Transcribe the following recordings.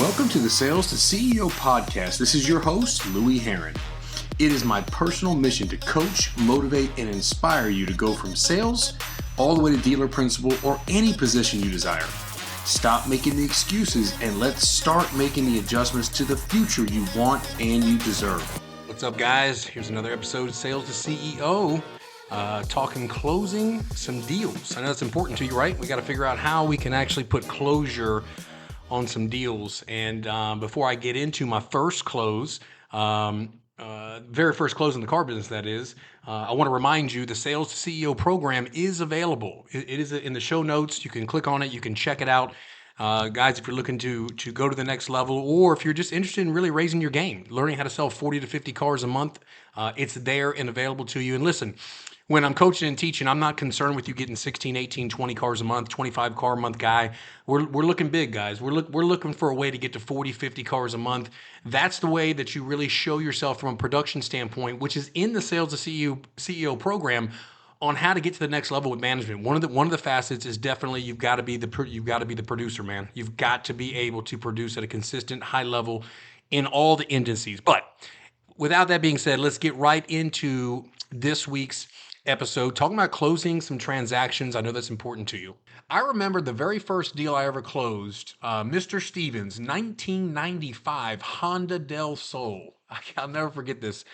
Welcome to the Sales to CEO podcast. This is your host, Louie Herron. It is my personal mission to coach, motivate, and inspire you to go from sales all the way to dealer principal or any position you desire. Stop making the excuses and let's start making the adjustments to the future you want and you deserve. What's up, guys? Here's another episode of Sales to CEO, talking closing some deals. I know that's important to you, right? We got to figure out how we can actually put closure on some deals. And before I get into my first close, very first close in the car business, that is, I want to remind you the Sales to CEO program is available. It is in the show notes. You can click on it. You can check it out. Guys, if you're looking to go to the next level, or if you're just interested in really raising your game, learning how to sell 40 to 50 cars a month, it's there and available to you. And listen, when I'm coaching and teaching, I'm not concerned with you getting 16, 18, 20 cars a month, 25 car a month guy. We're looking big, guys. We're looking for a way to get to 40, 50 cars a month. That's the way that you really show yourself from a production standpoint, which is in the Sales to CEO program, on how to get to the next level with management. One of the facets is definitely you've got to be the producer, man. You've got to be able to produce at a consistent high level in all the indices. But without that being said, let's get right into this week's episode, talking about closing some transactions. I know that's important to you. I remember the very first deal I ever closed, Mr. Stevens, 1995 Honda Del Sol. I'll never forget this.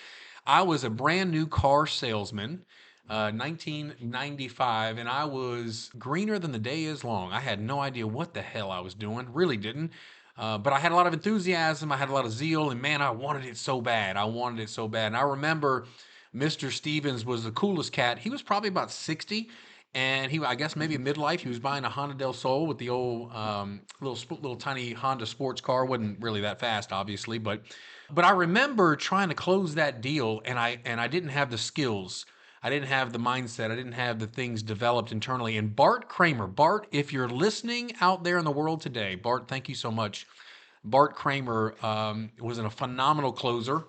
I was a brand new car salesman, 1995, and I was greener than the day is long. I had no idea what the hell I was doing, really didn't. But I had a lot of enthusiasm, I had a lot of zeal, and man, I wanted it so bad. And I remember Mr. Stevens was the coolest cat. He was probably about 60, and I guess maybe midlife. He was buying a Honda Del Sol with the old little tiny Honda sports car. Wasn't really that fast, obviously, but I remember trying to close that deal, and I didn't have the skills. I didn't have the mindset. I didn't have the things developed internally. And Bart Kramer, if you're listening out there in the world today, Bart, thank you so much. Bart Kramer was a phenomenal closer.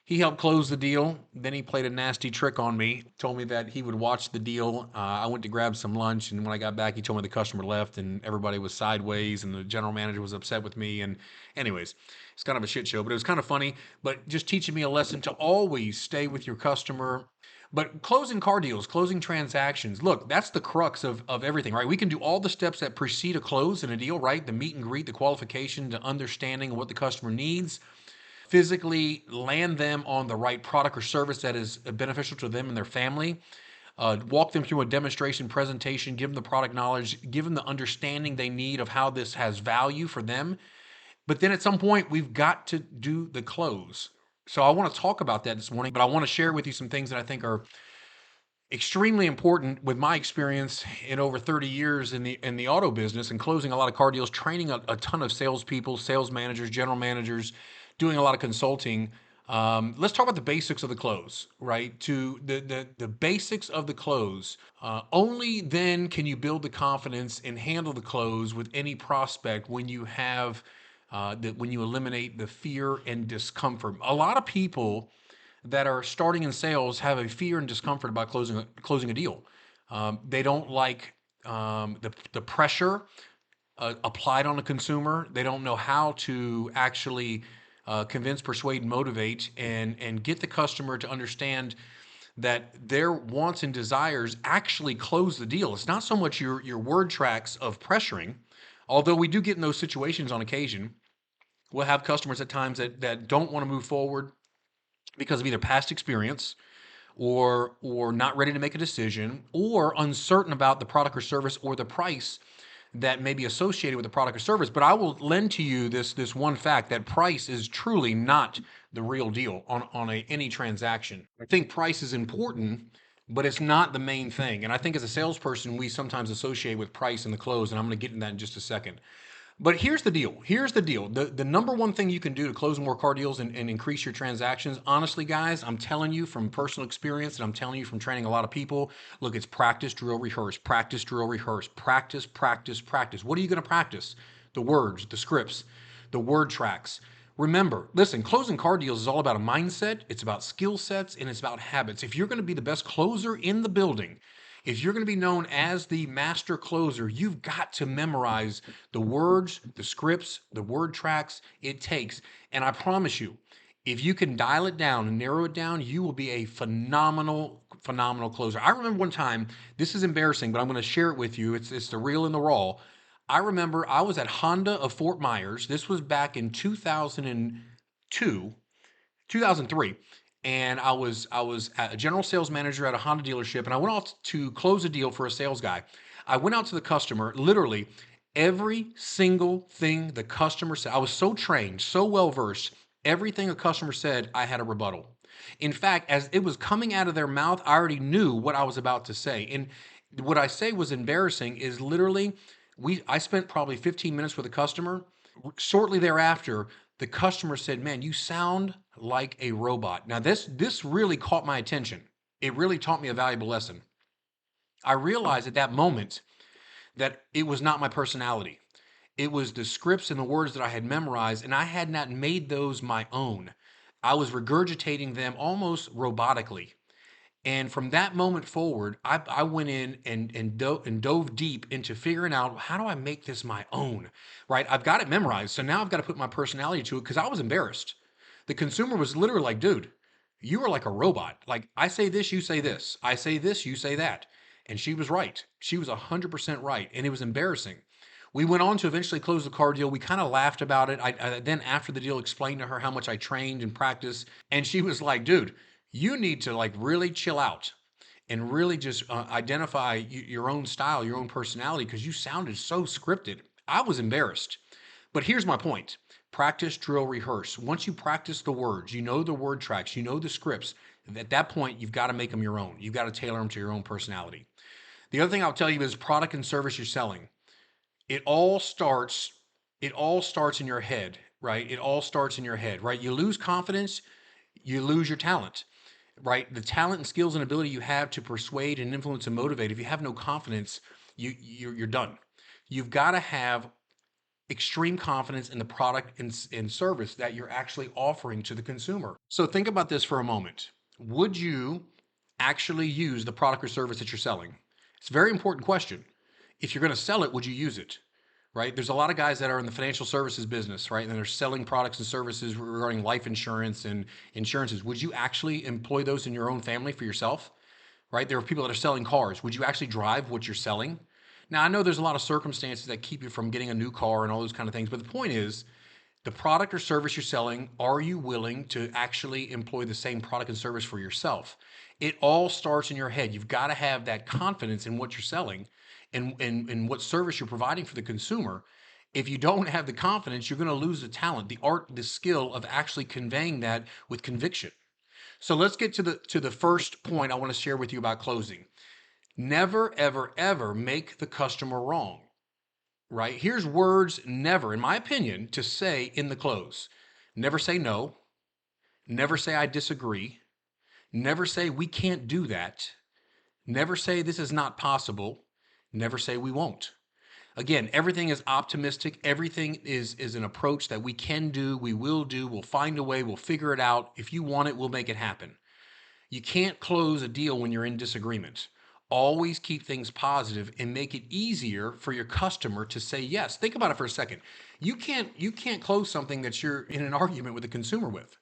He helped close the deal. Then he played a nasty trick on me, told me that he would watch the deal. I went to grab some lunch, and when I got back, he told me the customer left and everybody was sideways and the general manager was upset with me. And anyways, it's kind of a shit show, but it was kind of funny, but just teaching me a lesson to always stay with your customer. But closing car deals, closing transactions, look, that's the crux of everything, right? We can do all the steps that precede a close in a deal, right? The meet and greet, the qualification, the understanding of what the customer needs, physically land them on the right product or service that is beneficial to them and their family, walk them through a demonstration presentation, give them the product knowledge, give them the understanding they need of how this has value for them. But then at some point, we've got to do the close. So I want to talk about that this morning, but I want to share with you some things that I think are extremely important with my experience in over 30 years in the auto business and closing a lot of car deals, training a ton of salespeople, sales managers, general managers, doing a lot of consulting. Let's talk about the basics of the close, right? To the basics of the close. Only then can you build the confidence and handle the close with any prospect when you have when you eliminate the fear and discomfort. A lot of people that are starting in sales have a fear and discomfort about closing a deal. They don't like the pressure applied on a consumer. They don't know how to actually convince, persuade, motivate, and get the customer to understand that their wants and desires actually close the deal. It's not so much your word tracks of pressuring, although we do get in those situations on occasion. We'll have customers at times that don't want to move forward because of either past experience or not ready to make a decision or uncertain about the product or service or the price that may be associated with the product or service. But I will lend to you this one fact, that price is truly not the real deal on any transaction. I think price is important, but it's not the main thing. And I think as a salesperson, we sometimes associate with price in the close, and I'm going to get into that in just a second. But here's the deal. The number one thing you can do to close more car deals and increase your transactions, honestly, guys, I'm telling you from personal experience, and I'm telling you from training a lot of people, look, it's practice, drill, rehearse, practice, drill, rehearse, practice, practice, practice. What are you going to practice? The words, the scripts, the word tracks. Remember, listen, closing car deals is all about a mindset, it's about skill sets, and it's about habits. If you're going to be the best closer in the building, If you're going to be known as the master closer, you've got to memorize the words, the scripts, the word tracks it takes. And I promise you, if you can dial it down and narrow it down, you will be a phenomenal closer. I remember one time, this is embarrassing, but I'm going to share it with you. It's the real and the raw. I remember I was at Honda of Fort Myers. This was back in 2002, 2003, and I was a general sales manager at a Honda dealership, and I went out to close a deal for a sales guy. I went out to the customer, literally every single thing the customer said. I was so trained, so well versed. Everything a customer said, I had a rebuttal. In fact, as it was coming out of their mouth, I already knew what I was about to say. And what I say was embarrassing is literally I spent probably 15 minutes with a customer. Shortly thereafter, the customer said, "Man, you sound like a robot." Now this really caught my attention. It really taught me a valuable lesson. I realized at that moment that it was not my personality. It was the scripts and the words that I had memorized, and I had not made those my own. I was regurgitating them almost robotically. And from that moment forward, I went in and dove deep into figuring out, how do I make this my own, right? I've got it memorized. So now I've got to put my personality to it because I was embarrassed. The consumer was literally like, dude, you are like a robot. Like, I say this, you say this. I say this, you say that. And she was right. She was 100% right. And it was embarrassing. We went on to eventually close the car deal. We kind of laughed about it. I then, after the deal, explained to her how much I trained and practiced. And she was like, dude, you need to like really chill out and really just identify your own style, your own personality, because you sounded so scripted. I was embarrassed. But here's my point: practice, drill, rehearse. Once you practice the words, you know the word tracks, you know the scripts, at that point, you've got to make them your own. You've got to tailor them to your own personality. The other thing I'll tell you is product and service you're selling. It all starts, it all starts in your head, right? It all starts in your head, right? You lose confidence, you lose your talent, right? The talent and skills and ability you have to persuade and influence and motivate. If you have no confidence, you're done. You've got to have extreme confidence in the product and service that you're actually offering to the consumer. So think about this for a moment. Would you actually use the product or service that you're selling? It's a very important question. If you're going to sell it, would you use it? Right? There's a lot of guys that are in the financial services business, right? And they're selling products and services regarding life insurance and insurances. Would you actually employ those in your own family for yourself? Right? There are people that are selling cars. Would you actually drive what you're selling? Now, I know there's a lot of circumstances that keep you from getting a new car and all those kind of things, but the point is, the product or service you're selling, are you willing to actually employ the same product and service for yourself? It all starts in your head. You've got to have that confidence in what you're selling and what service you're providing for the consumer. If you don't have the confidence, you're going to lose the talent, the art, the skill of actually conveying that with conviction. So let's get to the first point I want to share with you about closing. Never, ever, ever make the customer wrong, right? Here's words never, in my opinion, to say in the close. Never say no. Never say I disagree. Never say we can't do that. Never say this is not possible. Never say we won't. Again, everything is optimistic. Everything is an approach that we can do, we will do, we'll find a way, we'll figure it out. If you want it, we'll make it happen. You can't close a deal when you're in disagreement. Always keep things positive and make it easier for your customer to say yes. Think about it for a second. You can't close something that you're in an argument with the consumer with,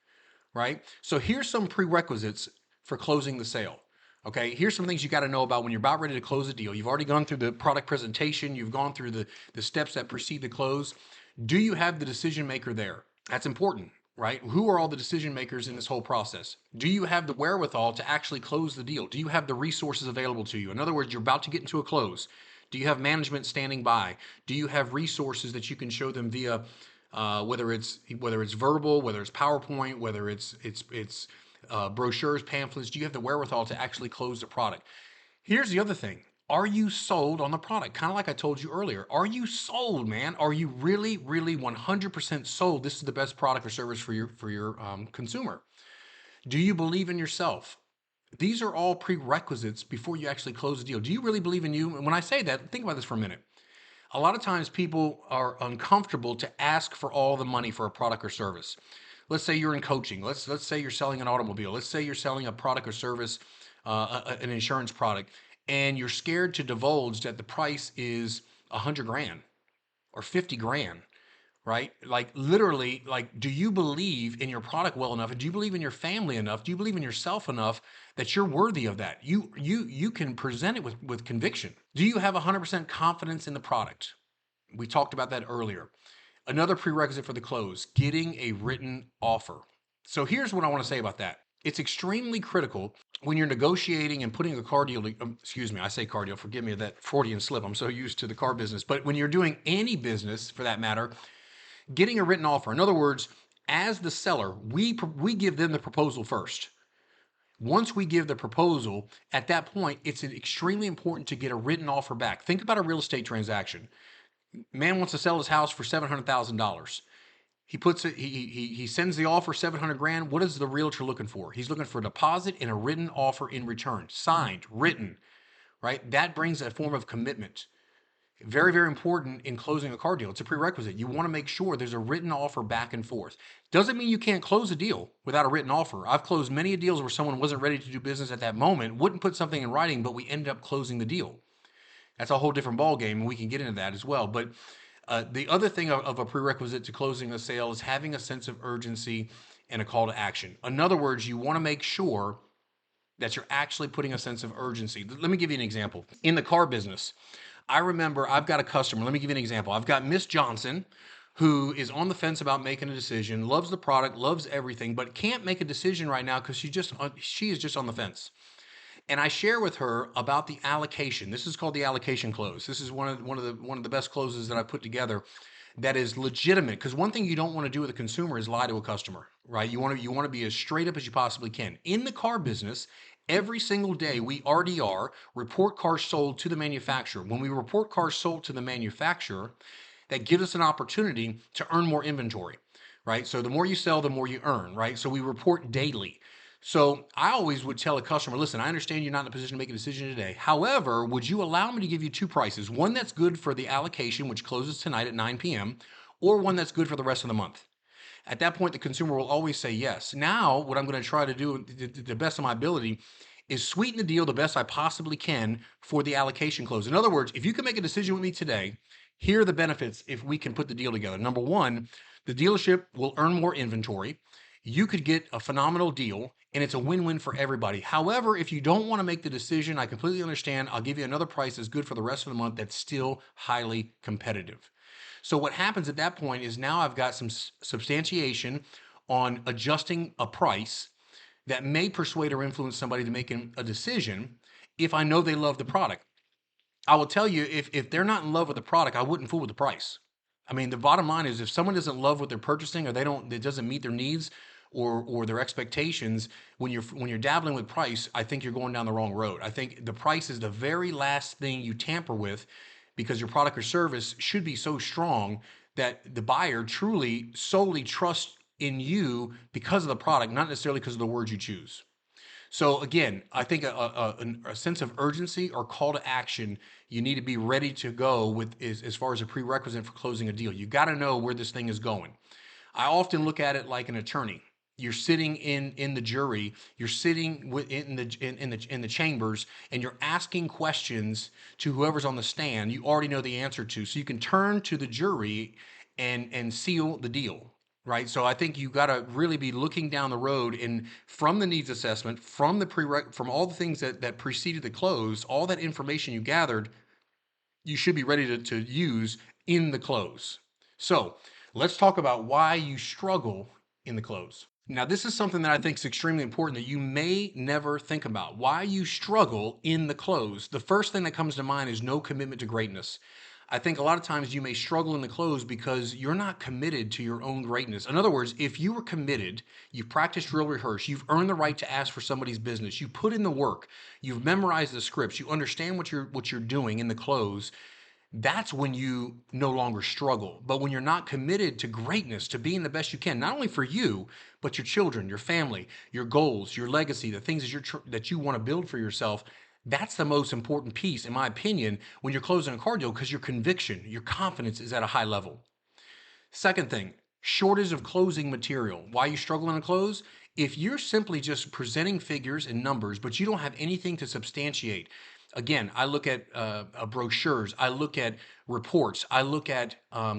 right? So here's some prerequisites for closing the sale. Okay, here's some things you got to know about when you're about ready to close a deal. You've already gone through the product presentation, you've gone through the steps that precede the close. Do you have the decision maker there? That's important, right? Who are all the decision makers in this whole process? Do you have the wherewithal to actually close the deal? Do you have the resources available to you? In other words, you're about to get into a close. Do you have management standing by? Do you have resources that you can show them via whether it's verbal, whether it's PowerPoint, whether it's brochures, pamphlets? Do you have the wherewithal to actually close the product? Here's the other thing. Are you sold on the product? Kind of like I told you earlier. Are you sold, man? Are you really, really 100% sold? This is the best product or service for your consumer. Do you believe in yourself? These are all prerequisites before you actually close the deal. Do you really believe in you? And when I say that, think about this for a minute. A lot of times people are uncomfortable to ask for all the money for a product or service. Let's say you're in coaching. Let's say you're selling an automobile. Let's say you're selling a product or service, an insurance product, and you're scared to divulge that the price is 100 grand or 50 grand, right? Like literally, like, do you believe in your product well enough? And do you believe in your family enough? Do you believe in yourself enough that you're worthy of that? You can present it with conviction. Do you have 100% confidence in the product? We talked about that earlier. Another prerequisite for the close, getting a written offer. So here's what I want to say about that. It's extremely critical when you're negotiating and putting a car deal, excuse me, I say car deal, forgive me that Freudian slip. I'm so used to the car business. But when you're doing any business for that matter, getting a written offer. In other words, as the seller, we give them the proposal first. Once we give the proposal, at that point, it's extremely important to get a written offer back. Think about a real estate transaction. Man wants to sell his house for $700,000. He puts it. He sends the offer 700 grand. What is the realtor looking for? He's looking for a deposit and a written offer in return, signed, written. Right. That brings a form of commitment. Very, very important in closing a car deal. It's a prerequisite. You want to make sure there's a written offer back and forth. Doesn't mean you can't close a deal without a written offer. I've closed many deals where someone wasn't ready to do business at that moment, wouldn't put something in writing, but we ended up closing the deal. That's a whole different ball game, and we can get into that as well. But the other thing of a prerequisite to closing a sale is having a sense of urgency and a call to action. In other words, you want to make sure that you're actually putting a sense of urgency. Let me give you an example. In the car business, I remember I've got a customer. Let me give you an example. I've got Miss Johnson, who is on the fence about making a decision, loves the product, loves everything, but can't make a decision right now because she is just on the fence. And I share with her about the allocation. This is called the allocation close. This is one of the best closes that I put together that is legitimate, because one thing you don't want to do with a consumer is lie to a customer, right? You want to be as straight up as you possibly can. In the car business, every single day we RDR, report cars sold to the manufacturer. When we report cars sold to the manufacturer, that gives us an opportunity to earn more inventory, right? So the more you sell, the more you earn, right? So we report daily. So I always would tell a customer, listen, I understand you're not in a position to make a decision today. However, would you allow me to give you two prices? One that's good for the allocation, which closes tonight at 9 p.m., or one that's good for the rest of the month. At that point, the consumer will always say yes. Now, what I'm going to try to do to the best of my ability is sweeten the deal the best I possibly can for the allocation close. In other words, if you can make a decision with me today, here are the benefits if we can put the deal together. Number one, the dealership will earn more inventory. You could get a phenomenal deal, and it's a win-win for everybody. However, if you don't want to make the decision, I completely understand. I'll give you another price that's good for the rest of the month that's still highly competitive. So what happens at that point is now I've got some substantiation on adjusting a price that may persuade or influence somebody to make a decision if I know they love the product. I will tell you, if they're not in love with the product, I wouldn't fool with the price. I mean, the bottom line is if someone doesn't love what they're purchasing, or it doesn't meet their needs or their expectations, when you're dabbling with price, I think you're going down the wrong road. I think the price is the very last thing you tamper with, because your product or service should be so strong that the buyer truly solely trusts in you because of the product, not necessarily because of the words you choose. So again, I think a sense of urgency or call to action, you need to be ready to go with as far as a prerequisite for closing a deal. You got to know where this thing is going. I often look at it like an attorney. You're sitting in the jury, you're sitting in the chambers, and you're asking questions to whoever's on the stand you already know the answer to, so you can turn to the jury and seal the deal. Right. So I think you got to really be looking down the road, and from the needs assessment, from from all the things that preceded the close, all that information you gathered, you should be ready to use in the close. So let's talk about why you struggle in the close. Now, this is something that I think is extremely important that you may never think about. Why you struggle in the close. The first thing that comes to mind is no commitment to greatness. I think a lot of times you may struggle in the close because you're not committed to your own greatness. In other words, if you were committed, you've practiced, drill, rehearse, you've earned the right to ask for somebody's business, you put in the work, you've memorized the scripts, you understand what you're doing in the close, that's when you no longer struggle. But when you're not committed to greatness, to being the best you can, not only for you, but your children, your family, your goals, your legacy, the things that you want to build for yourself, that's the most important piece, in my opinion, when you're closing a car deal, because your conviction, your confidence is at a high level. Second thing, shortage of closing material. Why you struggle in a close? If you're simply just presenting figures and numbers, but you don't have anything to substantiate, Again, I look at brochures, I look at reports, I look at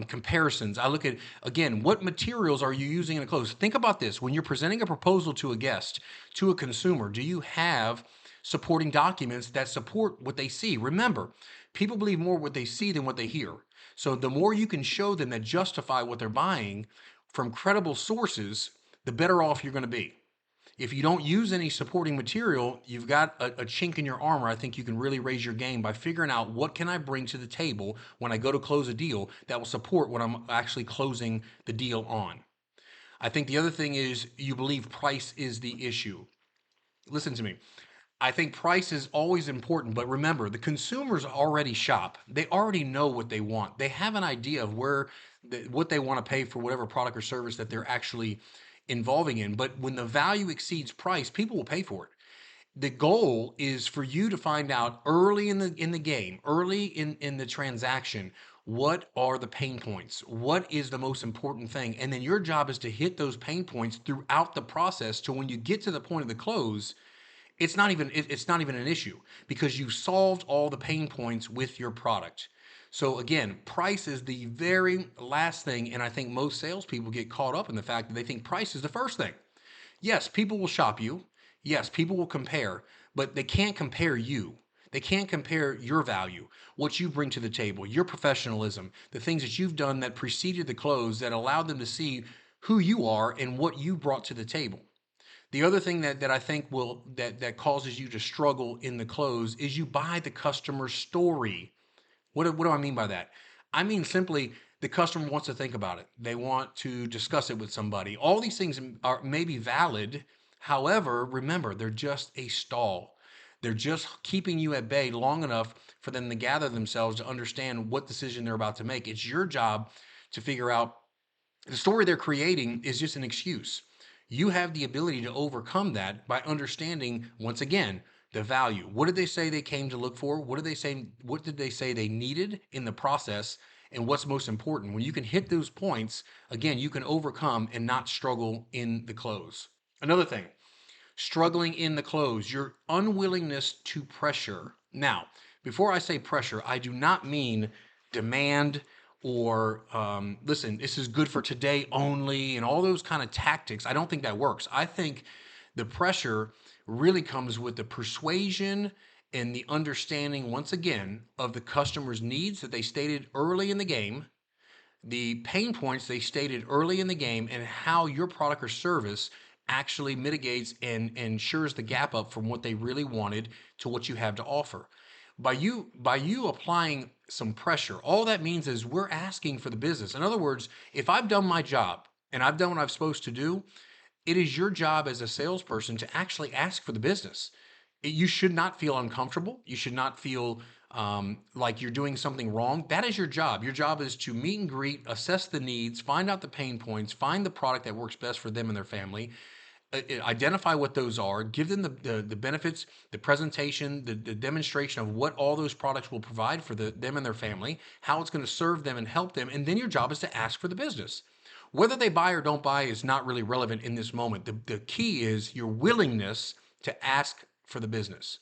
comparisons, I look at, again, what materials are you using in a close? Think about this. When you're presenting a proposal to a guest, to a consumer, do you have supporting documents that support what they see? Remember, people believe more what they see than what they hear. So the more you can show them that justify what they're buying from credible sources, the better off you're going to be. If you don't use any supporting material, you've got a chink in your armor. I think you can really raise your game by figuring out what can I bring to the table when I go to close a deal that will support what I'm actually closing the deal on. I think the other thing is you believe price is the issue. Listen to me. I think price is always important, but remember, the consumers already shop. They already know what they want. They have an idea of what they want to pay for whatever product or service that they're actually involving in. But when the value exceeds price, people will pay for it. The goal is for you to find out early in the game, early in the transaction, what are the pain points? What is the most important thing? And then your job is to hit those pain points throughout the process to when you get to the point of the close, it's not even an issue because you solved all the pain points with your product. So again, price is the very last thing, and I think most salespeople get caught up in the fact that they think price is the first thing. Yes, people will shop you. Yes, people will compare, but they can't compare you. They can't compare your value, what you bring to the table, your professionalism, the things that you've done that preceded the close that allowed them to see who you are and what you brought to the table. The other thing that I think that causes you to struggle in the close is you buy the customer's story. What do I mean by that? I mean simply the customer wants to think about it. They want to discuss it with somebody. All these things are maybe valid. However, remember, they're just a stall. They're just keeping you at bay long enough for them to gather themselves to understand what decision they're about to make. It's your job to figure out the story they're creating is just an excuse. You have the ability to overcome that by understanding, once again, the value. What did they say they came to look for? What did they say they needed in the process? And what's most important? When you can hit those points, again, you can overcome and not struggle in the close. Another thing, struggling in the close, your unwillingness to pressure. Now, before I say pressure, I do not mean demand or listen, this is good for today only and all those kind of tactics. I don't think that works. I think the pressure really comes with the persuasion and the understanding, once again, of the customer's needs that they stated early in the game, the pain points they stated early in the game, and how your product or service actually mitigates and ensures the gap up from what they really wanted to what you have to offer. By you applying some pressure, all that means is we're asking for the business. In other words, if I've done my job and I've done what I'm supposed to do, it is your job as a salesperson to actually ask for the business. You should not feel uncomfortable. You should not feel like you're doing something wrong. That is your job. Your job is to meet and greet, assess the needs, find out the pain points, find the product that works best for them and their family, identify what those are, give them the benefits, the presentation, the demonstration of what all those products will provide for them and their family, how it's going to serve them and help them. And then your job is to ask for the business. Whether they buy or don't buy is not really relevant in this moment. The key is your willingness to ask for the business.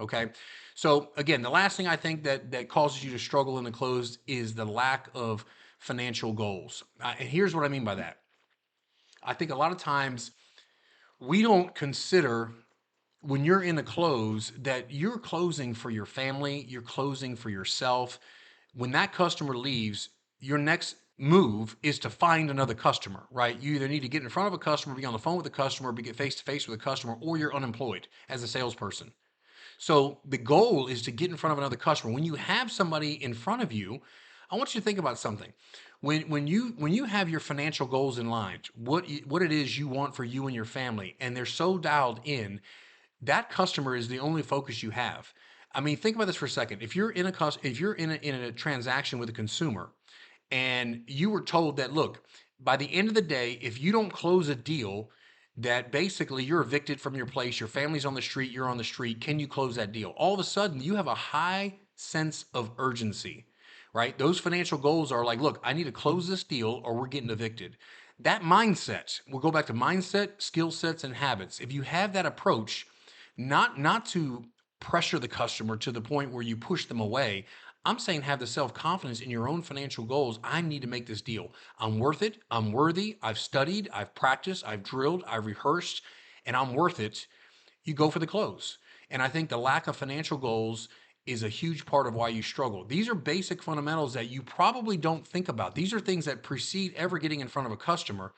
Okay. So again, the last thing I think that causes you to struggle in the close is the lack of financial goals. And here's what I mean by that. I think a lot of times we don't consider when you're in a close that you're closing for your family, you're closing for yourself. When that customer leaves, your next move is to find another customer, right? You either need to get in front of a customer, be on the phone with a customer, be get face to face with a customer, or you're unemployed as a salesperson. So the goal is to get in front of another customer. When you have somebody in front of you, I want you to think about something. When you have your financial goals in line, what it is you want for you and your family, and they're so dialed in, that customer is the only focus you have. I mean, think about this for a second. If you're in a transaction with a consumer, and you were told that, look, by the end of the day, if you don't close a deal, that basically you're evicted from your place, your family's on the street, you're on the street, can you close that deal? All of a sudden, you have a high sense of urgency, right? Those financial goals are like, look, I need to close this deal or we're getting evicted. That mindset, we'll go back to mindset, skill sets, and habits. If you have that approach, not to pressure the customer to the point where you push them away. I'm saying have the self-confidence in your own financial goals. I need to make this deal. I'm worth it. I'm worthy. I've studied, I've practiced, I've drilled, I've rehearsed, and I'm worth it. You go for the close. And I think the lack of financial goals is a huge part of why you struggle. These are basic fundamentals that you probably don't think about. These are things that precede ever getting in front of a customer.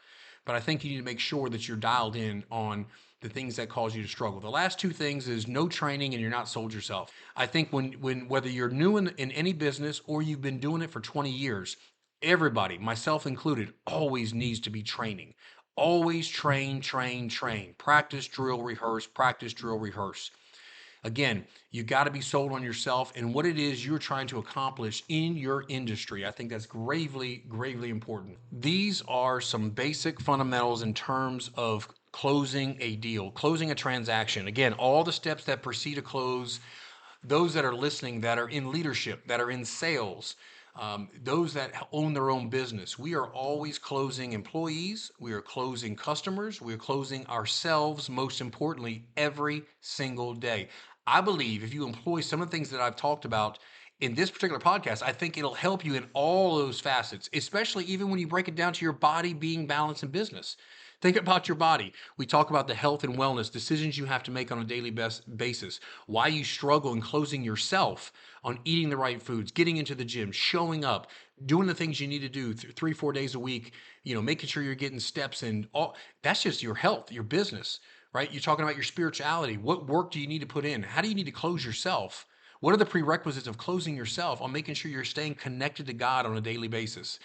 But I think you need to make sure that you're dialed in on the things that cause you to struggle. The last two things is no training and you're not sold yourself. I think when whether you're new in any business or you've been doing it for 20 years, everybody, myself included, always needs to be training. Always train, train, train. Practice, drill, rehearse, practice, drill, rehearse. Again, you got to be sold on yourself and what it is you're trying to accomplish in your industry. I think that's gravely, gravely important. These are some basic fundamentals in terms of closing a deal, closing a transaction. Again, all the steps that precede a close, those that are listening, that are in leadership, that are in sales, those that own their own business. We are always closing employees. We are closing customers. We are closing ourselves, most importantly, every single day. I believe if you employ some of the things that I've talked about in this particular podcast, I think it'll help you in all those facets, especially even when you break it down to your body being balanced in business. Think about your body. We talk about the health and wellness, decisions you have to make on a daily basis, why you struggle in closing yourself on eating the right foods, getting into the gym, showing up, doing the things you need to do 3-4 days a week, making sure you're getting steps in. All that's just your health, your business, right? You're talking about your spirituality. What work do you need to put in? How do you need to close yourself? What are the prerequisites of closing yourself on making sure you're staying connected to God on a daily basis?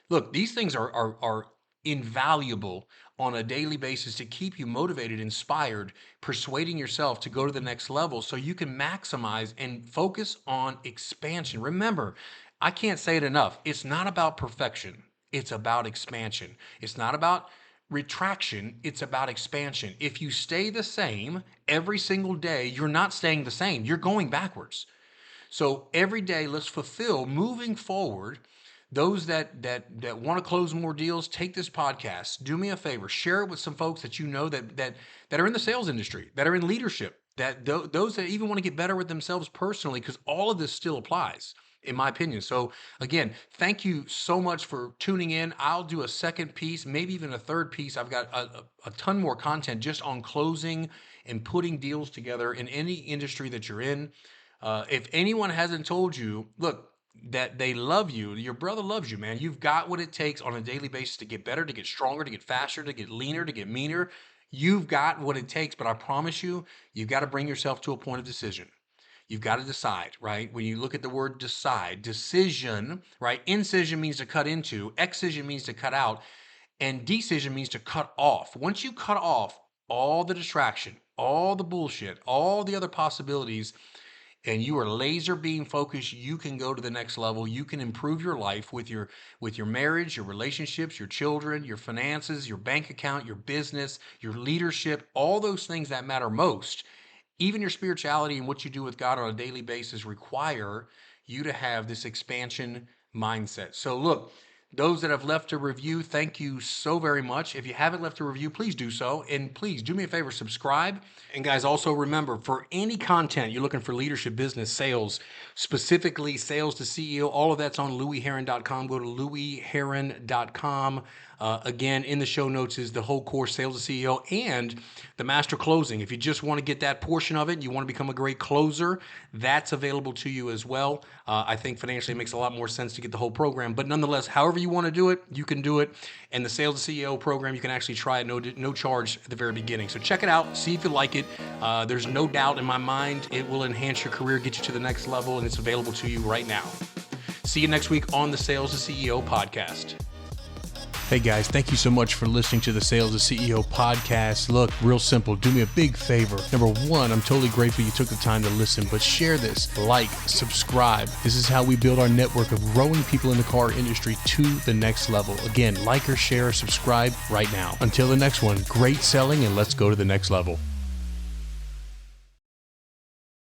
Look, these things are invaluable on a daily basis to keep you motivated, inspired, persuading yourself to go to the next level so you can maximize and focus on expansion. Remember, I can't say it enough. It's not about perfection. It's about expansion. It's not about retraction. It's about expansion. If you stay the same every single day, you're not staying the same. You're going backwards. So every day, let's fulfill moving forward. Those that want to close more deals, take this podcast. Do me a favor, share it with some folks that you know that are in the sales industry, that are in leadership, those that even want to get better with themselves personally, because all of this still applies, in my opinion. So again, thank you so much for tuning in. I'll do a second piece, maybe even a third piece. I've got a ton more content just on closing and putting deals together in any industry that you're in. If anyone hasn't told you, look, that they love you, your brother loves you, man. You've got what it takes on a daily basis to get better, to get stronger, to get faster, to get leaner, to get meaner. You've got what it takes, but I promise you, you've got to bring yourself to a point of decision. You've got to decide, right? When you look at the word decide, decision, right? Incision means to cut into, excision means to cut out, and decision means to cut off. Once you cut off all the distraction, all the bullshit, all the other possibilities, and you are laser beam focused, you can go to the next level. You can improve your life with your marriage, your relationships, your children, your finances, your bank account, your business, your leadership, all those things that matter most. Even your spirituality and what you do with God on a daily basis require you to have this expansion mindset. So look, those that have left a review, thank you so very much. If you haven't left a review, please do so. And please do me a favor, subscribe. And guys, also remember, for any content you're looking for leadership, business, sales, specifically sales to CEO, all of that's on louieherron.com. Go to louieherron.com. Again, in the show notes is the whole course, Sales to CEO, and the Master Closing. If you just want to get that portion of it, you want to become a great closer, that's available to you as well. I think financially it makes a lot more sense to get the whole program. But nonetheless, however you want to do it, you can do it. And the Sales to CEO program, you can actually try it, no charge at the very beginning. So check it out, see if you like it. There's no doubt in my mind it will enhance your career, get you to the next level, and it's available to you right now. See you next week on the Sales to CEO podcast. Hey guys, thank you so much for listening to the Sales to CEO podcast. Look, real simple, do me a big favor. Number one, I'm totally grateful you took the time to listen, but share this, like, subscribe. This is how we build our network of growing people in the car industry to the next level. Again, like or share or subscribe right now. Until the next one, great selling and let's go to the next level.